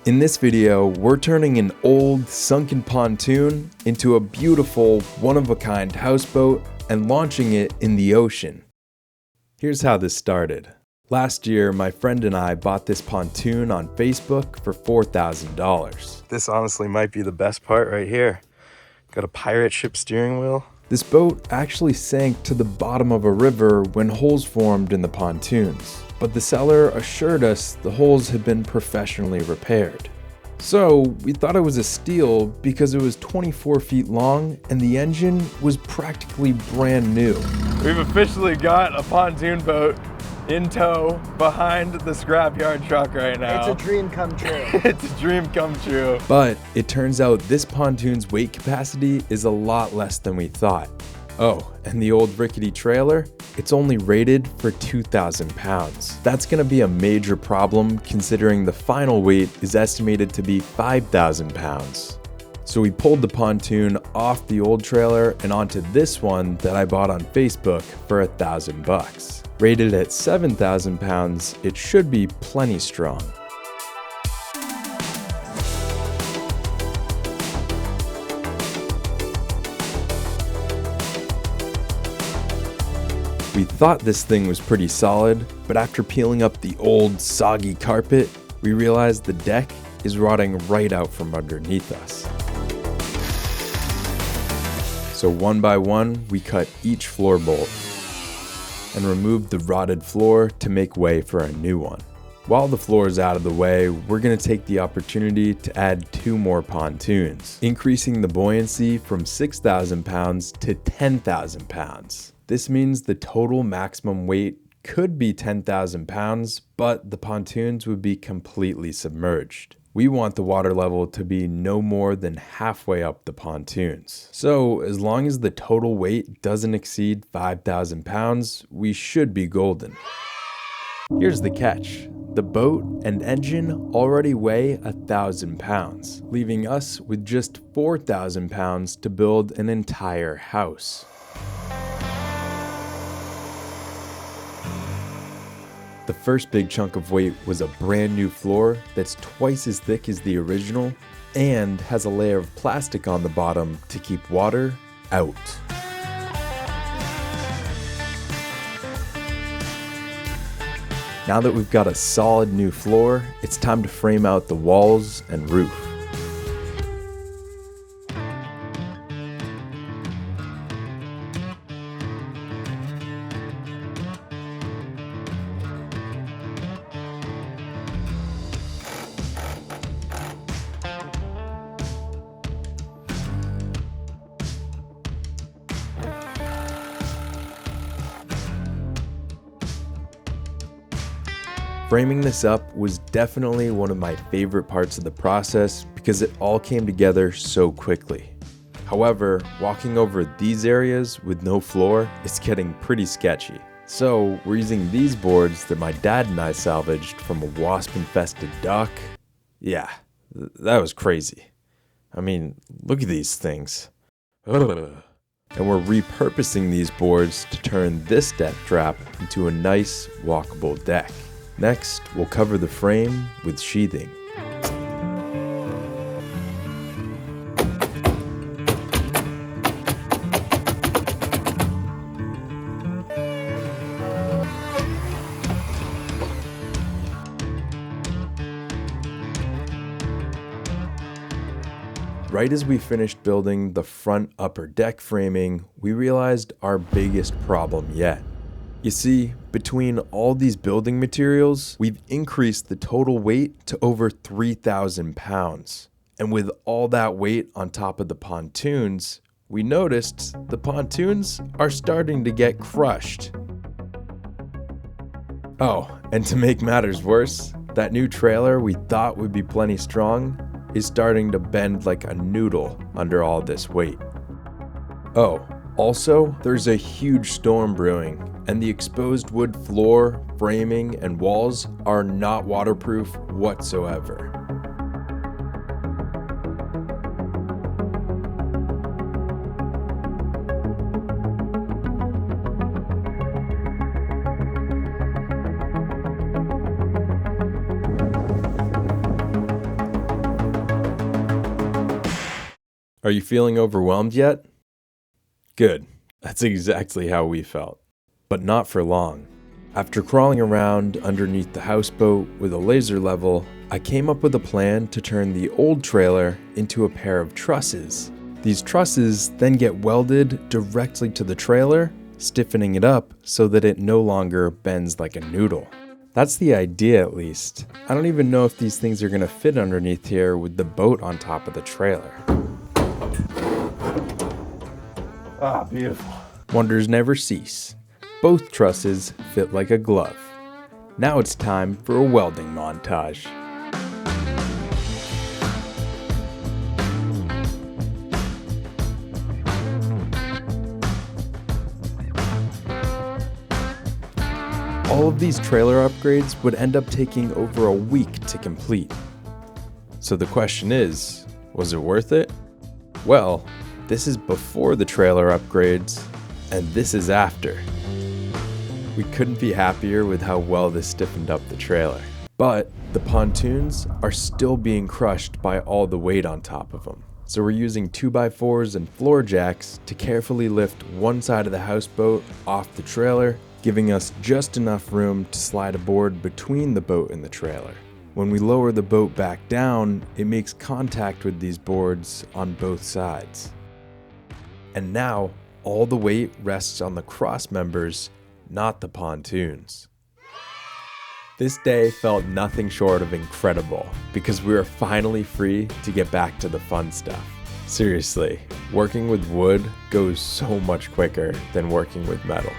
In this video, we're turning an old, sunken pontoon into a beautiful, one-of-a-kind houseboat and launching it in the ocean. Here's how this started. Last year, my friend and I bought this pontoon on Facebook for $4,000. This honestly might be the best part right here. Got a pirate ship steering wheel. This boat actually sank to the bottom of a river when holes formed in the pontoons, but the seller assured us the holes had been professionally repaired. So we thought it was a steal because it was 24 feet long and the engine was practically brand new. We've officially got a pontoon boat in tow behind the scrapyard truck right now. It's a dream come true. It's a dream come true. But it turns out this pontoon's weight capacity is a lot less than we thought. Oh, and the old rickety trailer, it's only rated for 2,000 pounds. That's gonna be a major problem considering the final weight is estimated to be 5,000 pounds. So we pulled the pontoon off the old trailer and onto this one that I bought on Facebook for $1,000. Rated at 7,000 pounds, it should be plenty strong. We thought this thing was pretty solid, but after peeling up the old, soggy carpet, we realized the deck is rotting right out from underneath us. So one by one, we cut each floor bolt and removed the rotted floor to make way for a new one. While the floor is out of the way, we're gonna take the opportunity to add 2 more pontoons, increasing the buoyancy from 6,000 pounds to 10,000 pounds. This means the total maximum weight could be 10,000 pounds, but the pontoons would be completely submerged. We want the water level to be no more than halfway up the pontoons. So as long as the total weight doesn't exceed 5,000 pounds, we should be golden. Here's the catch. The boat and engine already weigh 1,000 pounds, leaving us with just 4,000 pounds to build an entire house. The first big chunk of weight was a brand new floor that's twice as thick as the original and has a layer of plastic on the bottom to keep water out. Now that we've got a solid new floor, it's time to frame out the walls and roof. Framing this up was definitely one of my favorite parts of the process because it all came together so quickly. However, walking over these areas with no floor is getting pretty sketchy. So we're using these boards that my dad and I salvaged from a wasp-infested dock. Yeah, that was crazy. I mean, look at these things. Ugh. And we're repurposing these boards to turn this deck trap into a nice walkable deck. Next, we'll cover the frame with sheathing. Right as we finished building the front upper deck framing, we realized our biggest problem yet. You see, between all these building materials, we've increased the total weight to over 3,000 pounds. And with all that weight on top of the pontoons, we noticed the pontoons are starting to get crushed. Oh, and to make matters worse, that new trailer we thought would be plenty strong is starting to bend like a noodle under all this weight. Oh, also, there's a huge storm brewing, and the exposed wood floor, framing, and walls are not waterproof whatsoever. Are you feeling overwhelmed yet? Good. That's exactly how we felt. But not for long. After crawling around underneath the houseboat with a laser level, I came up with a plan to turn the old trailer into a pair of trusses. These trusses then get welded directly to the trailer, stiffening it up so that it no longer bends like a noodle. That's the idea, at least. I don't even know if these things are gonna fit underneath here with the boat on top of the trailer. Ah, beautiful. Wonders never cease. Both trusses fit like a glove. Now it's time for a welding montage. All of these trailer upgrades would end up taking over a week to complete. So the question is, was it worth it? Well, this is before the trailer upgrades, and this is after. We couldn't be happier with how well this stiffened up the trailer. But the pontoons are still being crushed by all the weight on top of them. So we're using 2x4s and floor jacks to carefully lift one side of the houseboat off the trailer, giving us just enough room to slide a board between the boat and the trailer. When we lower the boat back down, it makes contact with these boards on both sides. And now, all the weight rests on the cross members, not the pontoons. This day felt nothing short of incredible because we were finally free to get back to the fun stuff. Seriously, working with wood goes so much quicker than working with metal.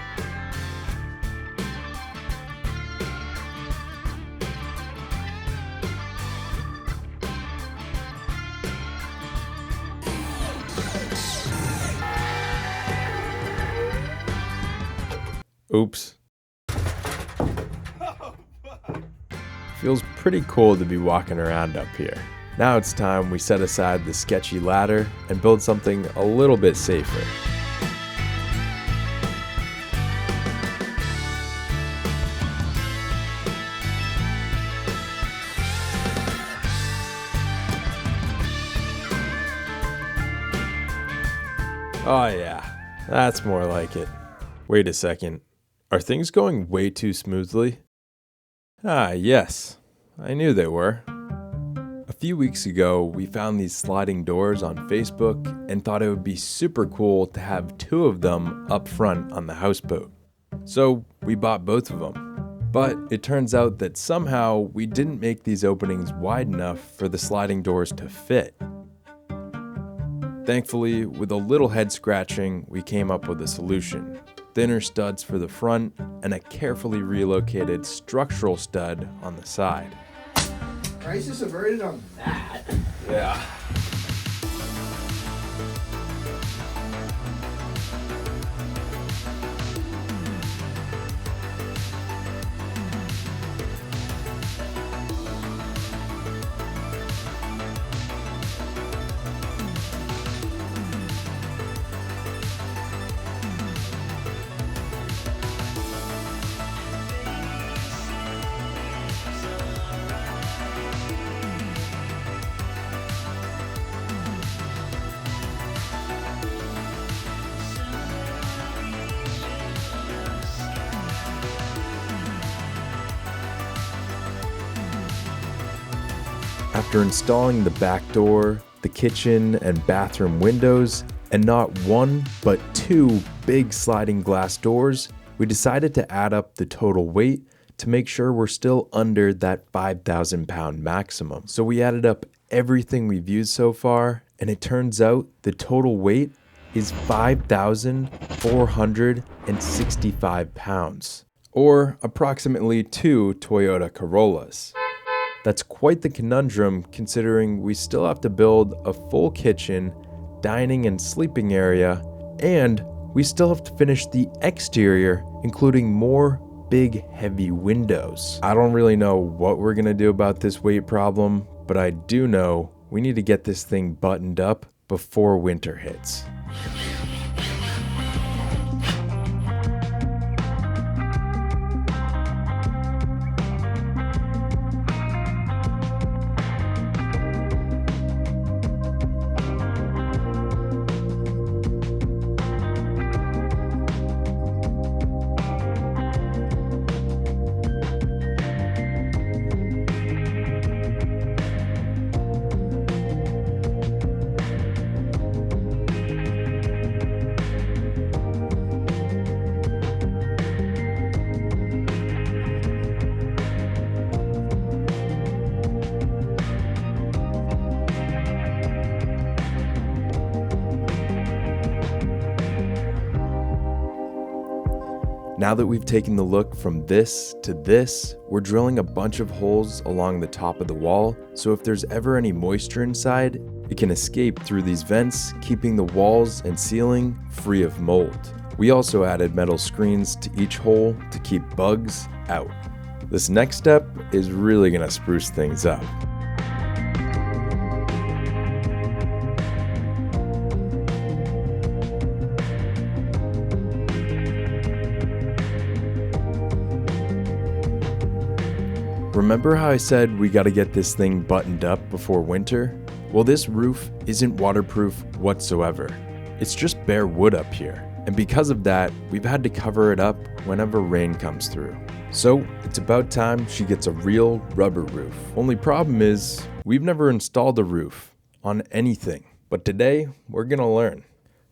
Oops. Feels pretty cool to be walking around up here. Now it's time we set aside the sketchy ladder and build something a little bit safer. Oh yeah, that's more like it. Wait a second. Are things going way too smoothly? Ah, yes. I knew they were. A few weeks ago, we found these sliding doors on Facebook and thought it would be super cool to have 2 of them up front on the houseboat. So we bought both of them. But it turns out that somehow we didn't make these openings wide enough for the sliding doors to fit. Thankfully, with a little head scratching, we came up with a solution. Thinner studs for the front, and a carefully relocated structural stud on the side. Crisis averted on that. Yeah. After installing the back door, the kitchen and bathroom windows, and not 1 but 2 big sliding glass doors, we decided to add up the total weight to make sure we're still under that 5,000 pound maximum. So we added up everything we've used so far, and it turns out the total weight is 5,465 pounds, or approximately 2 Toyota Corollas. That's quite the conundrum considering we still have to build a full kitchen, dining and sleeping area, and we still have to finish the exterior, including more big heavy windows. I don't really know what we're gonna do about this weight problem, but I do know we need to get this thing buttoned up before winter hits. Now that we've taken the look from this to this, we're drilling a bunch of holes along the top of the wall, so if there's ever any moisture inside, it can escape through these vents, keeping the walls and ceiling free of mold. We also added metal screens to each hole to keep bugs out. This next step is really gonna spruce things up. Remember how I said we gotta get this thing buttoned up before winter? Well, this roof isn't waterproof whatsoever. It's just bare wood up here. And because of that, we've had to cover it up whenever rain comes through. So it's about time she gets a real rubber roof. Only problem is, we've never installed a roof on anything. But today, we're gonna learn.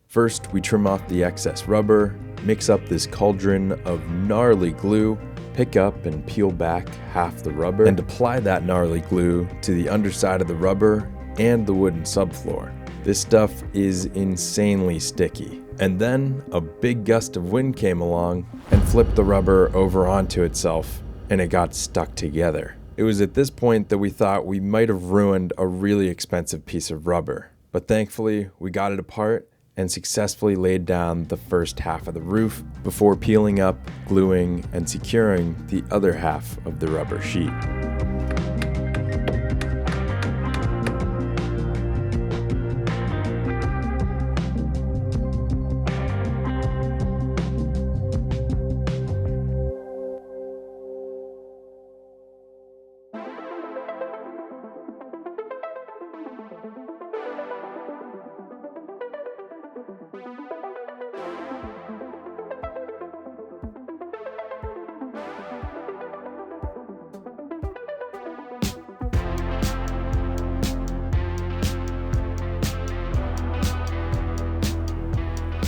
First, we trim off the excess rubber, mix up this cauldron of gnarly glue, pick up and peel back half the rubber, and apply that gnarly glue to the underside of the rubber and the wooden subfloor. This stuff is insanely sticky. And then a big gust of wind came along and flipped the rubber over onto itself, and it got stuck together. It was at this point that we thought we might have ruined a really expensive piece of rubber. But thankfully, we got it apart and successfully laid down the first half of the roof before peeling up, gluing, and securing the other half of the rubber sheet.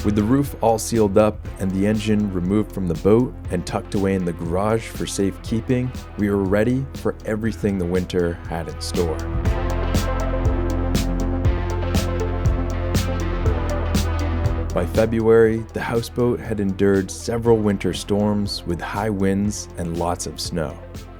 With the roof all sealed up and the engine removed from the boat and tucked away in the garage for safekeeping, we were ready for everything the winter had in store. By February, the houseboat had endured several winter storms with high winds and lots of snow.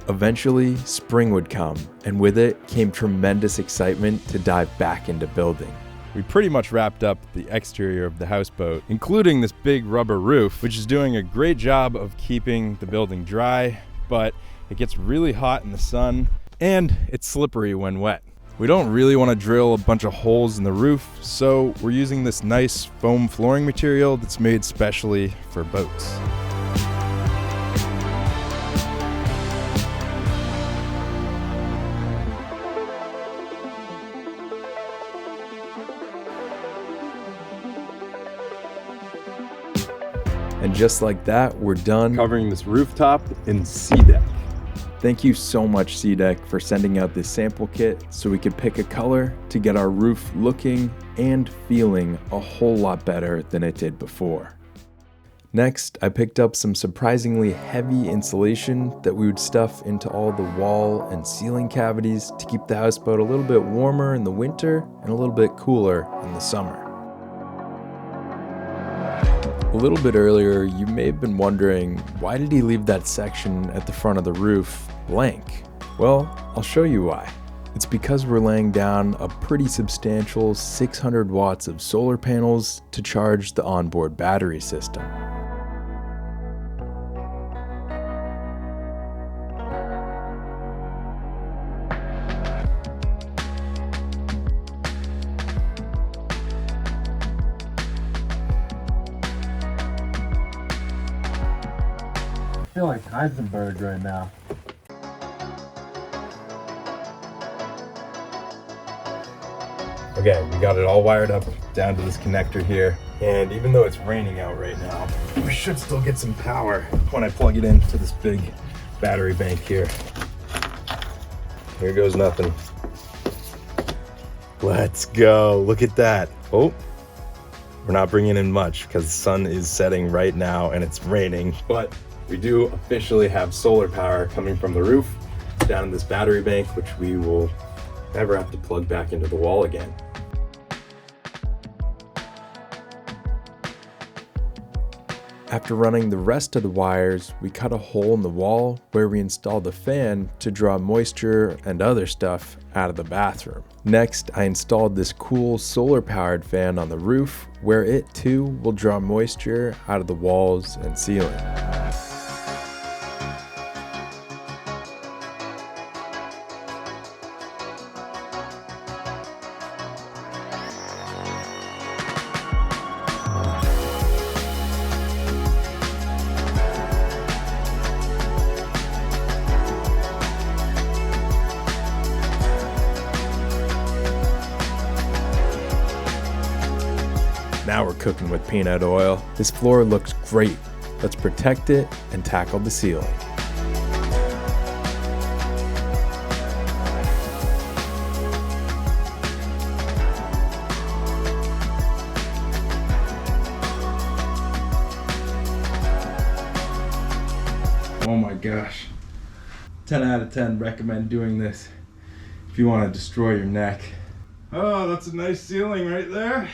Eventually, spring would come, and with it came tremendous excitement to dive back into building. We pretty much wrapped up the exterior of the houseboat, including this big rubber roof, which is doing a great job of keeping the building dry, but it gets really hot in the sun, and it's slippery when wet. We don't really want to drill a bunch of holes in the roof, so we're using this nice foam flooring material that's made specially for boats. And just like that, we're done covering this rooftop in SeaDeck. Thank you so much, SeaDeck, for sending out this sample kit so we could pick a color to get our roof looking and feeling a whole lot better than it did before. Next, I picked up some surprisingly heavy insulation that we would stuff into all the wall and ceiling cavities to keep the houseboat a little bit warmer in the winter and a little bit cooler in the summer. A little bit earlier, you may have been wondering, why did he leave that section at the front of the roof blank? Well, I'll show you why. It's because we're laying down a pretty substantial 600 watts of solar panels to charge the onboard battery system. I feel like Heisenberg right now. Okay, we got it all wired up down to this connector here. And even though it's raining out right now, we should still get some power when I plug it into this big battery bank here. Here goes nothing. Let's go, look at that. Oh, we're not bringing in much because the sun is setting right now and it's raining, but we do officially have solar power coming from the roof down in this battery bank, which we will never have to plug back into the wall again. After running the rest of the wires, we cut a hole in the wall where we installed a fan to draw moisture and other stuff out of the bathroom. Next, I installed this cool solar-powered fan on the roof where it too will draw moisture out of the walls and ceiling. Now we're cooking with peanut oil. This floor looks great. Let's protect it and tackle the ceiling. Oh my gosh. 10 out of 10 recommend doing this if you want to destroy your neck. Oh, that's a nice ceiling right there.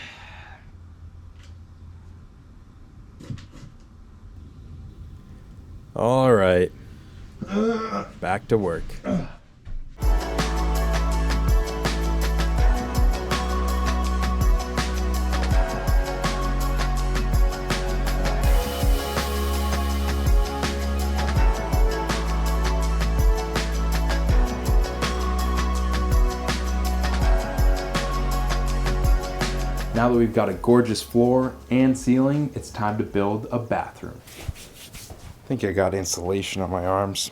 All right, back to work. Now that we've got a gorgeous floor and ceiling, it's time to build a bathroom. I think I got insulation on my arms.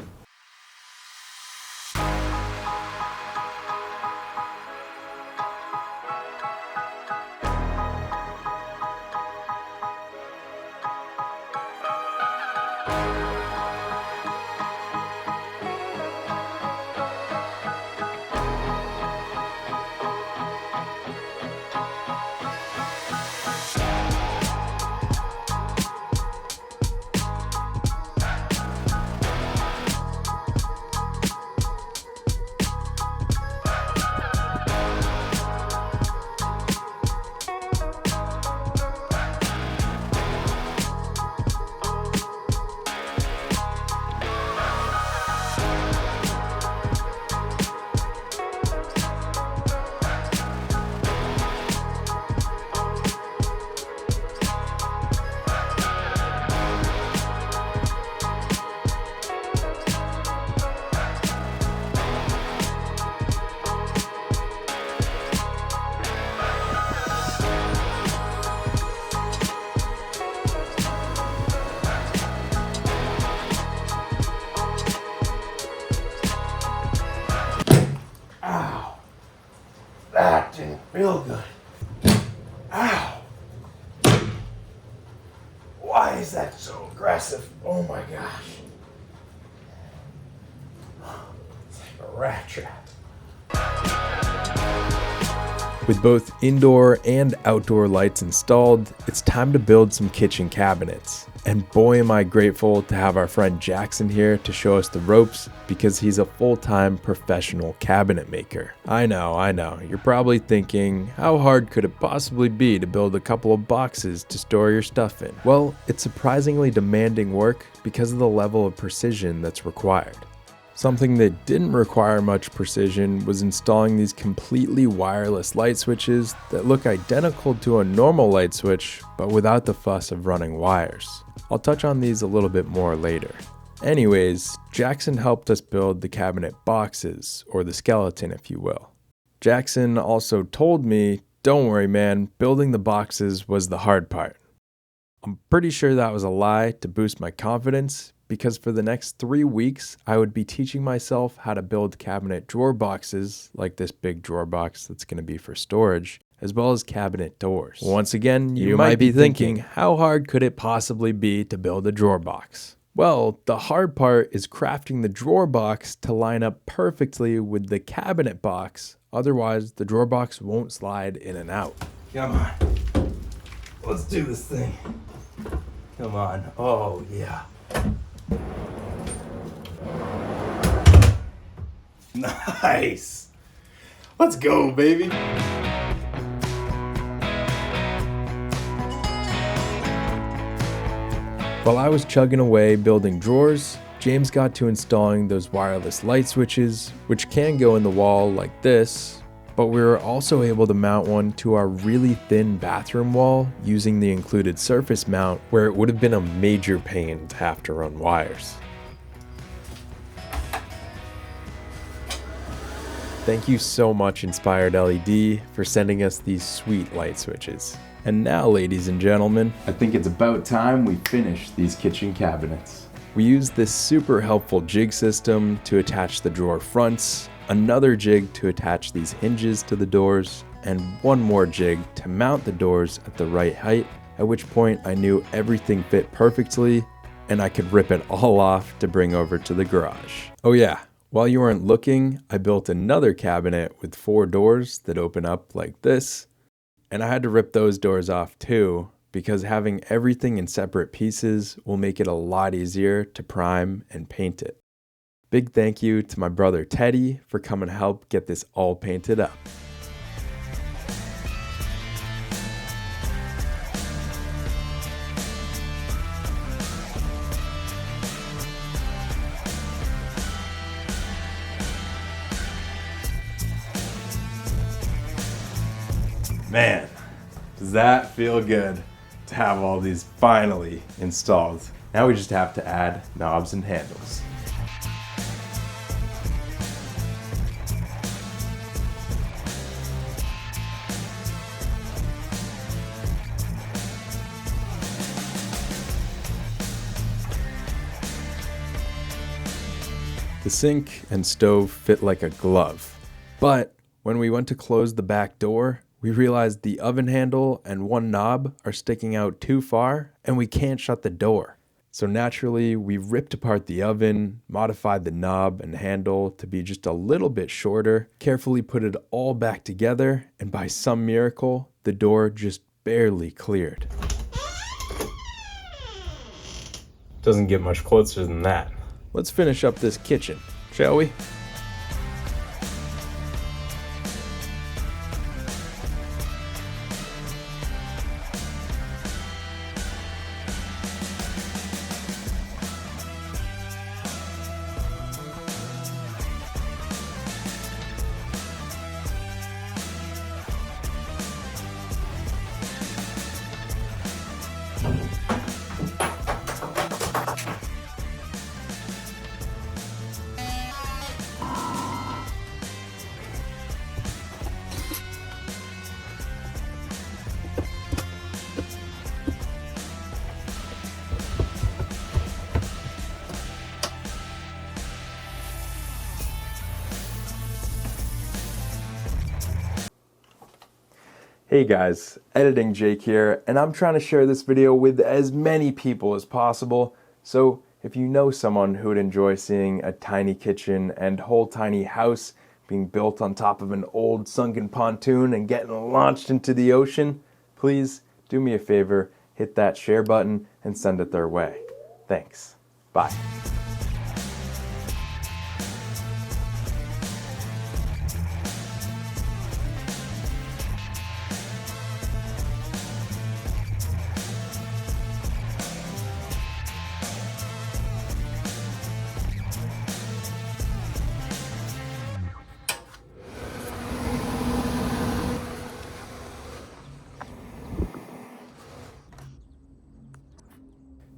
That didn't feel good. Ow! Why is that so aggressive? Oh my gosh. It's like a rat trap. With both indoor and outdoor lights installed, it's time to build some kitchen cabinets. And boy am I grateful to have our friend Jackson here to show us the ropes because he's a full-time professional cabinet maker. I know, you're probably thinking, how hard could it possibly be to build a couple of boxes to store your stuff in? Well, it's surprisingly demanding work because of the level of precision that's required. Something that didn't require much precision was installing these completely wireless light switches that look identical to a normal light switch, but without the fuss of running wires. I'll touch on these a little bit more later. Anyways, Jackson helped us build the cabinet boxes, or the skeleton if you will. Jackson also told me, don't worry man, building the boxes was the hard part. I'm pretty sure that was a lie to boost my confidence, because for the next 3 weeks, I would be teaching myself how to build cabinet drawer boxes, like this big drawer box that's going to be for storage, as well as cabinet doors. Once again, you might be thinking, how hard could it possibly be to build a drawer box? Well, the hard part is crafting the drawer box to line up perfectly with the cabinet box, otherwise the drawer box won't slide in and out. Come on. Let's do this thing. Come on. Oh, yeah. Nice. Let's go, baby. While I was chugging away building drawers, James got to installing those wireless light switches, which can go in the wall like this, but we were also able to mount one to our really thin bathroom wall using the included surface mount, where it would have been a major pain to have to run wires. Thank you so much, Inspired LED, for sending us these sweet light switches. And now, ladies and gentlemen, I think it's about time we finish these kitchen cabinets. We used this super helpful jig system to attach the drawer fronts, another jig to attach these hinges to the doors, and one more jig to mount the doors at the right height, at which point I knew everything fit perfectly and I could rip it all off to bring over to the garage. Oh yeah, while you weren't looking, I built another cabinet with 4 doors that open up like this, and I had to rip those doors off too, because having everything in separate pieces will make it a lot easier to prime and paint it. Big thank you to my brother Teddy for coming to help get this all painted up. Man, does that feel good to have all these finally installed. Now we just have to add knobs and handles. The sink and stove fit like a glove, but when we went to close the back door, we realized the oven handle and one knob are sticking out too far and we can't shut the door. So naturally, we ripped apart the oven, modified the knob and handle to be just a little bit shorter, carefully put it all back together, and by some miracle, the door just barely cleared. Doesn't get much closer than that. Let's finish up this kitchen, shall we? Hey guys, Editing Jake here, and I'm trying to share this video with as many people as possible. So if you know someone who would enjoy seeing a tiny kitchen and whole tiny house being built on top of an old sunken pontoon and getting launched into the ocean, please do me a favor, hit that share button and send it their way. Thanks. Bye.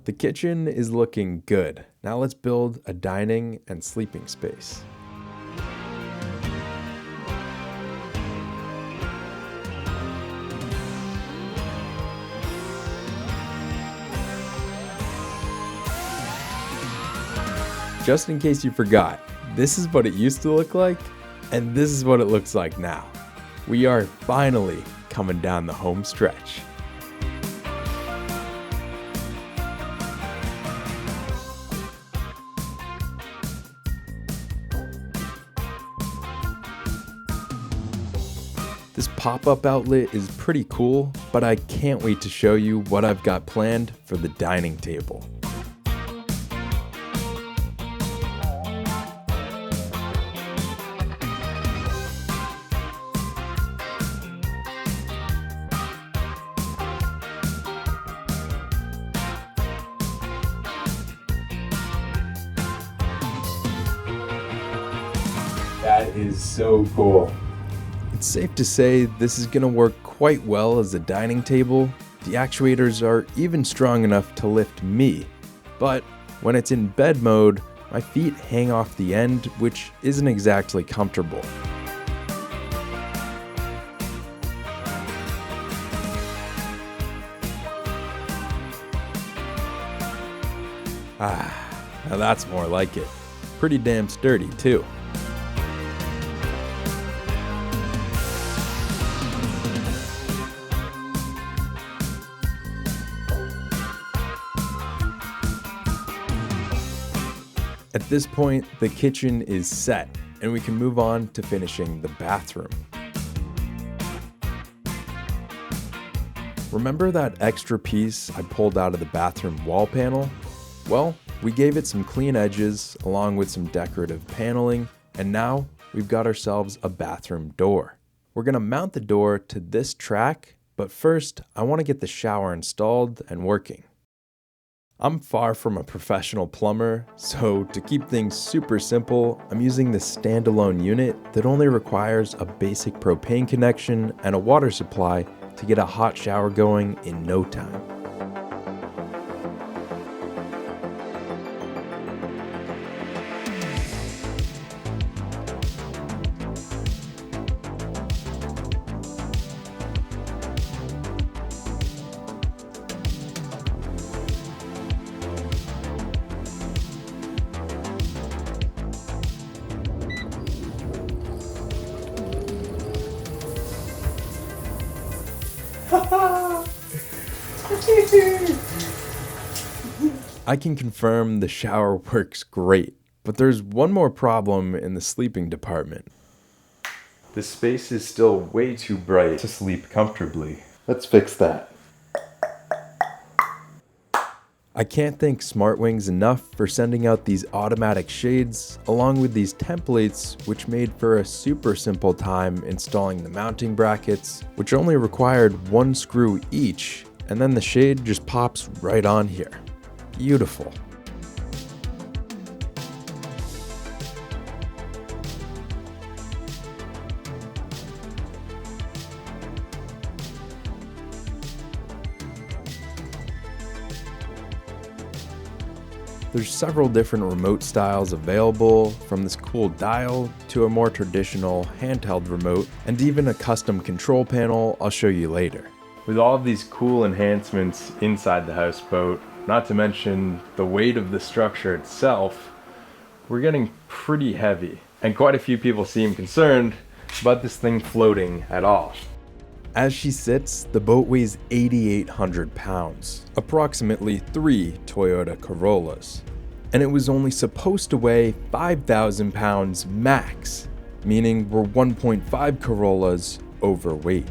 The kitchen is looking good. Now let's build a dining and sleeping space. Just in case you forgot, this is what it used to look like, and this is what it looks like now. We are finally coming down the home stretch. This pop-up outlet is pretty cool, but I can't wait to show you what I've got planned for the dining table. is so cool. It's safe to say this is going to work quite well as a dining table. The actuators are even strong enough to lift me. But when it's in bed mode, my feet hang off the end, which isn't exactly comfortable. Now that's more like it. Pretty damn sturdy too. At this point, the kitchen is set, and we can move on to finishing the bathroom. Remember that extra piece I pulled out of the bathroom wall panel? Well, we gave it some clean edges along with some decorative paneling, and now we've got ourselves a bathroom door. We're gonna mount the door to this track, but first I wanna get the shower installed and working. I'm far from a professional plumber, so to keep things super simple, I'm using this standalone unit that only requires a basic propane connection and a water supply to get a hot shower going in no time. I can confirm the shower works great, but there's one more problem in the sleeping department. The space is still way too bright to sleep comfortably. Let's fix that. I can't thank SmartWings enough for sending out these automatic shades along with these templates, which made for a super simple time installing the mounting brackets, which only required one screw each, and then the shade just pops right on here. Beautiful. There's several different remote styles available, from this cool dial to a more traditional handheld remote, and even a custom control panel I'll show you later. With all of these cool enhancements inside the houseboat, not to mention the weight of the structure itself, we're getting pretty heavy, and quite a few people seem concerned about this thing floating at all. As she sits, the boat weighs 8,800 pounds, approximately 3 Toyota Corollas, and it was only supposed to weigh 5,000 pounds max, meaning we're 1.5 Corollas overweight.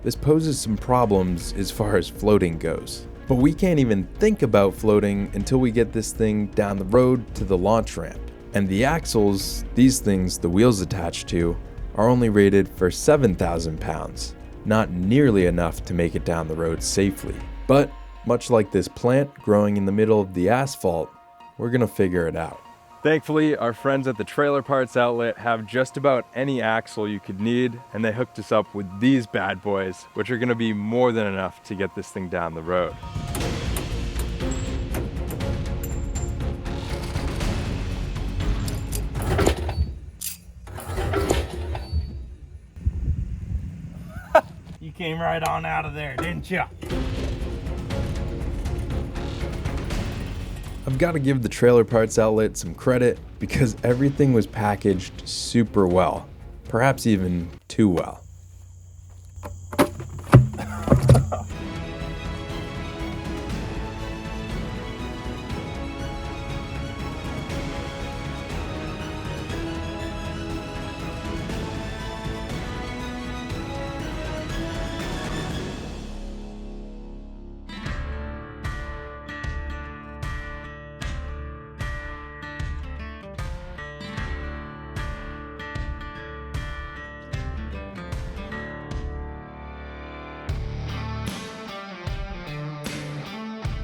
This poses some problems as far as floating goes, but we can't even think about floating until we get this thing down the road to the launch ramp. And the axles, these things the wheels attached to, are only rated for 7,000 pounds. Not nearly enough to make it down the road safely. But much like this plant growing in the middle of the asphalt, we're gonna figure it out. Thankfully, our friends at the Trailer Parts Outlet have just about any axle you could need, and they hooked us up with these bad boys, which are gonna be more than enough to get this thing down the road. You came right on out of there, didn't you? I've got to give the Trailer Parts Outlet some credit because everything was packaged super well, perhaps even too well.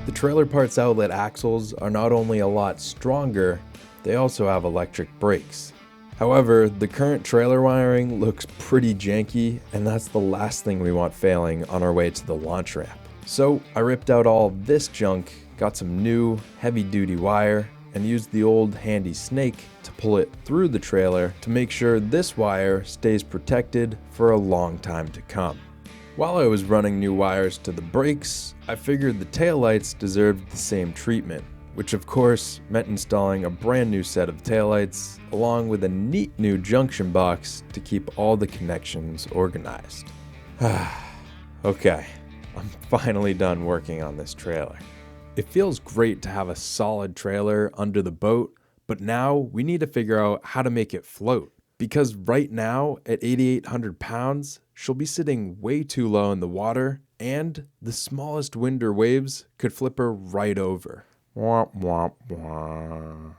The Trailer Parts Outlet axles are not only a lot stronger, they also have electric brakes. However, the current trailer wiring looks pretty janky, and that's the last thing we want failing on our way to the launch ramp. So I ripped out all this junk, got some new heavy-duty wire, and used the old handy snake to pull it through the trailer to make sure this wire stays protected for a long time to come. While I was running new wires to the brakes, I figured the taillights deserved the same treatment, which of course meant installing a brand new set of taillights along with a neat new junction box to keep all the connections organized. Okay, I'm finally done working on this trailer. It feels great to have a solid trailer under the boat, but now we need to figure out how to make it float. Because right now, at 8,800 pounds, she'll be sitting way too low in the water, and the smallest wind or waves could flip her right over. Womp, womp, womp.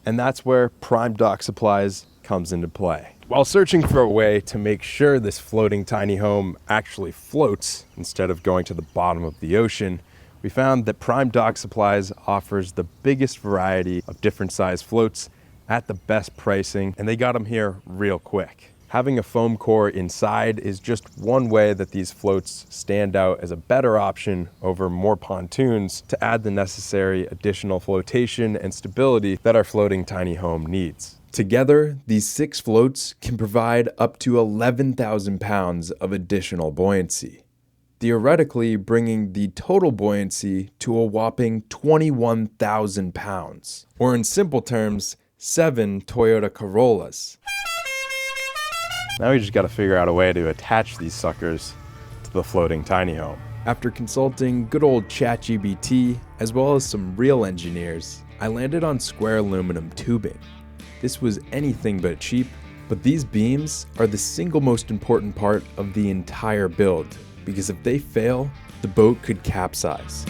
And that's where Prime Dock Supplies comes into play. While searching for a way to make sure this floating tiny home actually floats instead of going to the bottom of the ocean, we found that Prime Dock Supplies offers the biggest variety of different size floats at the best pricing, and they got them here real quick. Having a foam core inside is just one way that these floats stand out as a better option over more pontoons to add the necessary additional flotation and stability that our floating tiny home needs. Together, these 6 floats can provide up to 11,000 pounds of additional buoyancy, theoretically bringing the total buoyancy to a whopping 21,000 pounds, or in simple terms, 7 Toyota Corollas. Now we just gotta figure out a way to attach these suckers to the floating tiny home. After consulting good old ChatGPT, as well as some real engineers, I landed on square aluminum tubing. This was anything but cheap, but these beams are the single most important part of the entire build, because if they fail, the boat could capsize.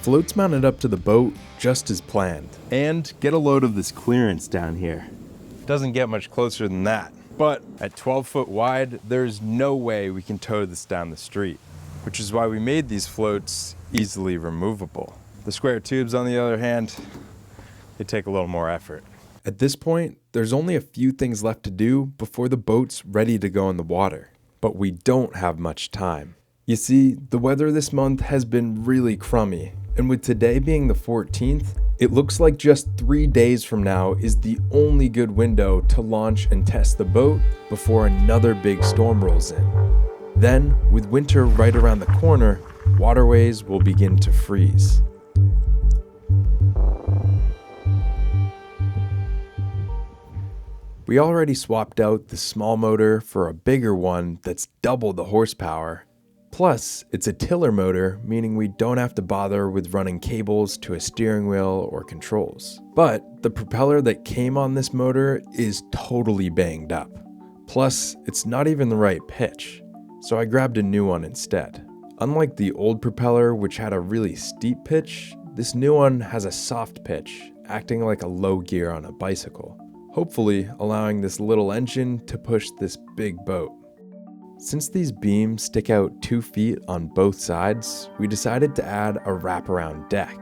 Floats mounted up to the boat just as planned. And get a load of this clearance down here. Doesn't get much closer than that. But at 12 foot wide, there's no way we can tow this down the street, which is why we made these floats easily removable. The square tubes, on the other hand, they take a little more effort. At this point, there's only a few things left to do before the boat's ready to go in the water. But we don't have much time. You see, the weather this month has been really crummy. And with today being the 14th, it looks like just 3 days from now is the only good window to launch and test the boat before another big storm rolls in. Then, with winter right around the corner, waterways will begin to freeze. We already swapped out the small motor for a bigger one that's double the horsepower. Plus, it's a tiller motor, meaning we don't have to bother with running cables to a steering wheel or controls. But the propeller that came on this motor is totally banged up. Plus, it's not even the right pitch, so I grabbed a new one instead. Unlike the old propeller, which had a really steep pitch, this new one has a soft pitch, acting like a low gear on a bicycle, hopefully allowing this little engine to push this big boat. Since these beams stick out 2 feet on both sides, we decided to add a wraparound deck.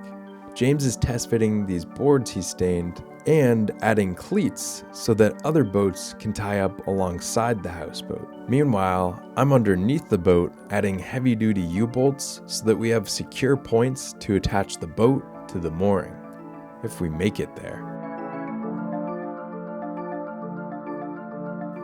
James is test fitting these boards he stained and adding cleats so that other boats can tie up alongside the houseboat. Meanwhile, I'm underneath the boat adding heavy-duty U-bolts so that we have secure points to attach the boat to the mooring, if we make it there.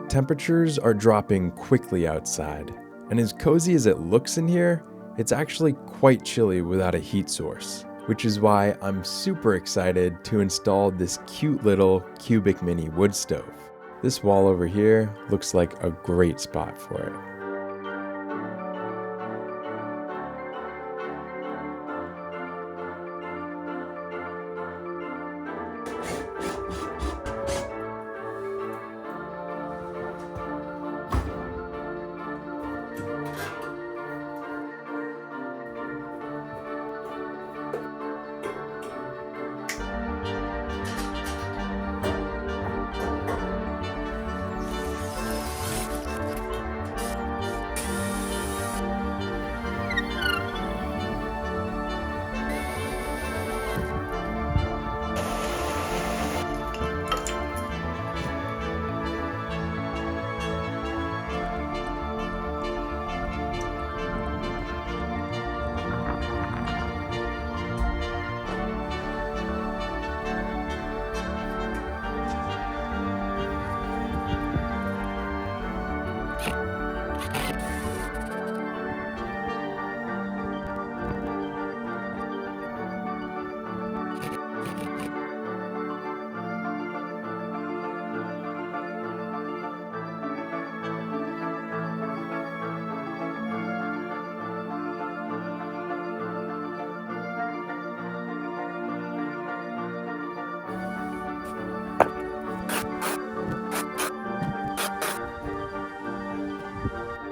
Temperatures are dropping quickly outside, and as cozy as it looks in here, it's actually quite chilly without a heat source. which is why I'm super excited to install this cute little cubic mini wood stove. This wall over here looks like a great spot for it.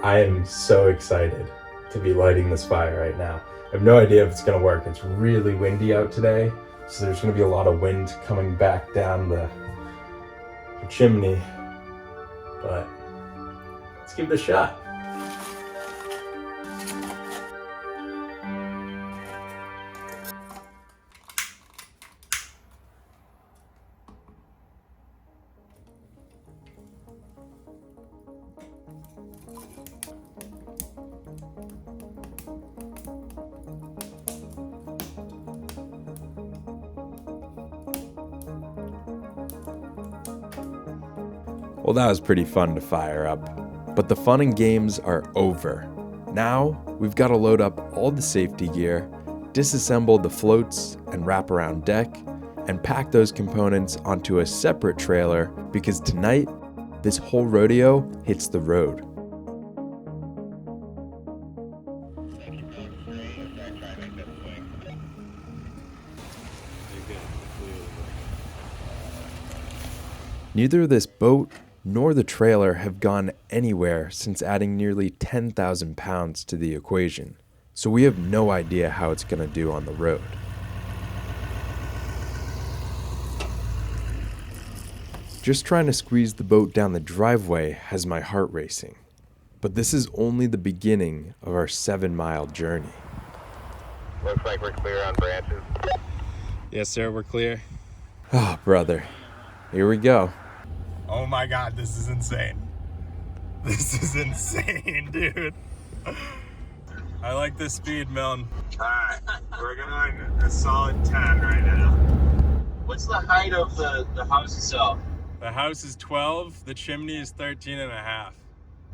I am so excited to be lighting this fire right now. I have no idea if it's gonna work. It's really windy out today, so there's gonna be a lot of wind coming back down the chimney, but let's give it a shot. Well, that was pretty fun to fire up, but the fun and games are over. Now, we've got to load up all the safety gear, disassemble the floats and wraparound deck, and pack those components onto a separate trailer because tonight, this whole rodeo hits the road. Neither this boat nor the trailer have gone anywhere since adding nearly 10,000 pounds to the equation, so we have no idea how it's going to do on the road. Just trying to squeeze the boat down the driveway has my heart racing, but this is only the beginning of our 7-mile journey. Looks like we're clear on branches. Yes, sir, we're clear. Oh, brother, here we go. Oh my God, this is insane. This is insane, dude. I like this speed, Milne. Alright, we're going a solid 10 right now. What's the height of the house itself? The house is 12, the chimney is 13 and a half.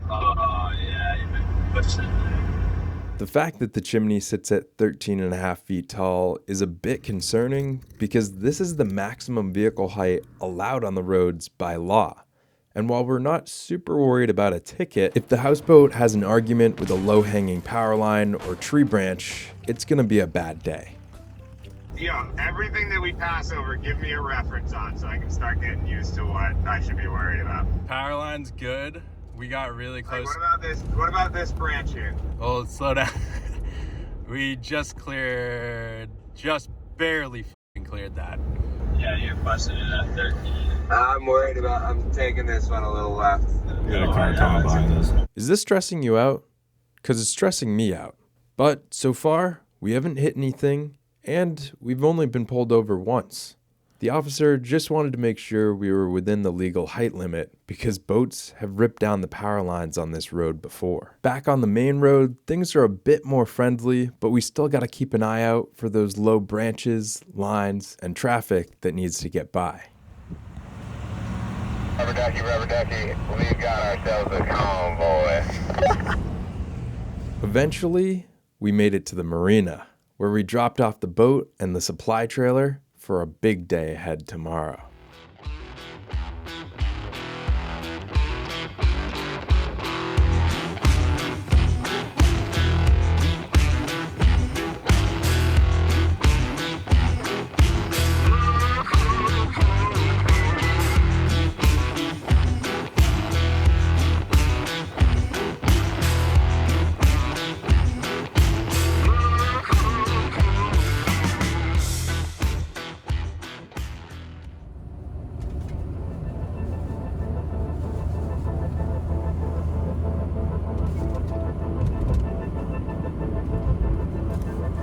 Oh, yeah, you've been pushing it. The fact that the chimney sits at 13.5 feet tall is a bit concerning because this is the maximum vehicle height allowed on the roads by law. And while we're not super worried about a ticket, if the houseboat has an argument with a low-hanging power line or tree branch, it's gonna be a bad day. Yo, everything that we pass over, give me a reference on so I can start getting used to what I should be worried about. Power line's good. We got really close. Like, what about this branch here? Oh, slow down. We just barely cleared that. Yeah, you're busting it at 13. I'm taking this one a little left. We got a car coming behind us. Is this stressing you out? Because it's stressing me out. But so far, we haven't hit anything, and we've only been pulled over once. The officer just wanted to make sure we were within the legal height limit because boats have ripped down the power lines on this road before. Back on the main road, things are a bit more friendly, but we still got to keep an eye out for those low branches, lines, and traffic that needs to get by. Rubber ducky, we got ourselves a convoy. Eventually, we made it to the marina, where we dropped off the boat and the supply trailer for a big day ahead tomorrow.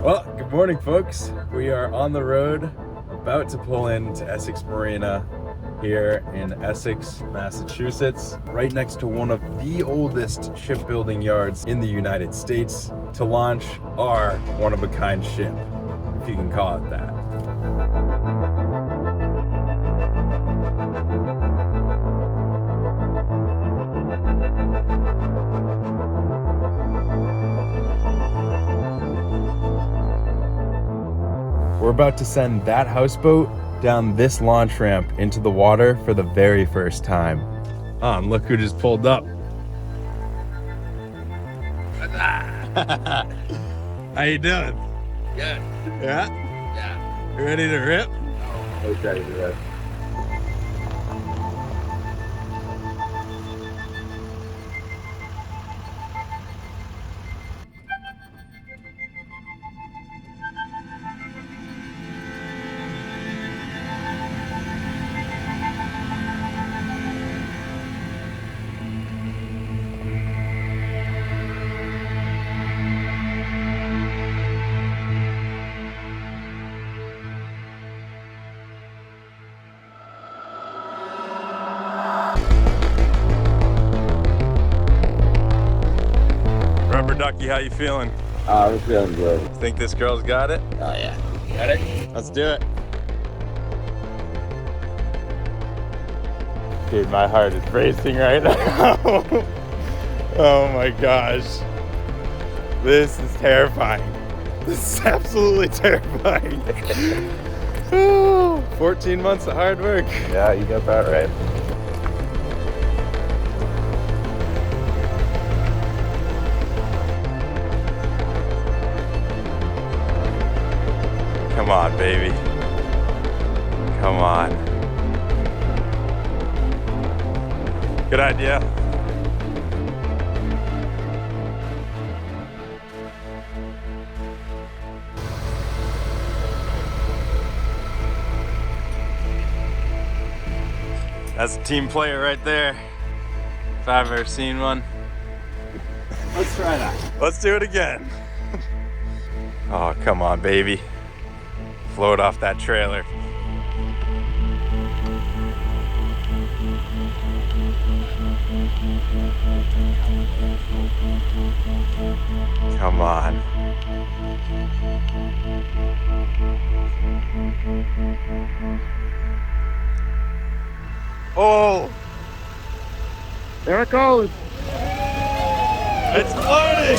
Well, good morning, folks. We are on the road, about to pull into Essex Marina here in Essex, Massachusetts, right next to one of the oldest shipbuilding yards in the United States, to launch our one-of-a-kind ship, if you can call it that. We're about to send that houseboat down this launch ramp into the water for the very first time. Oh, and look who just pulled up. How you doing? Good. Yeah? Yeah. You ready to rip? Okay, good. Rubber Ducky, how you feeling? I'm feeling good. Think this girl's got it? Oh yeah. Got it? Let's do it. Dude, my heart is racing right now. Oh my gosh. This is terrifying. This is absolutely terrifying. 14 months of hard work. Yeah, you got that right. Come on, baby. Come on. Good idea. That's a team player right there, if I've ever seen one. Let's try that. Let's do it again. Oh, come on, baby. Float off that trailer. Come on. Oh! There it goes. It's floating!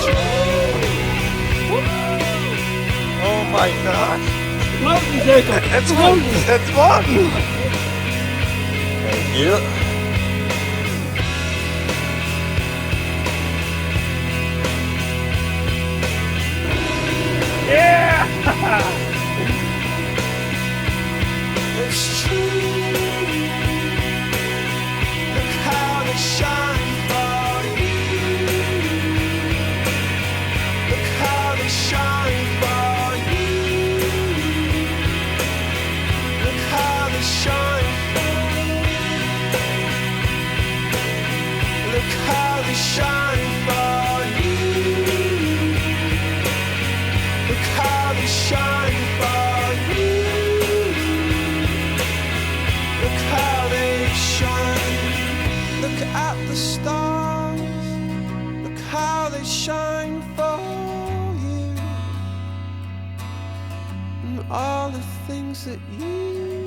Oh my gosh! Floating, Jacob. It's floating! It's floating! Thank you. Yeah! It's true. Look how they shine for you. Look how they shine for you. Look how they shine for you. Look how they shine for you. Look how they shine for you. Look how they shine. Look at the stars. Look how they shine for you. And all the things that you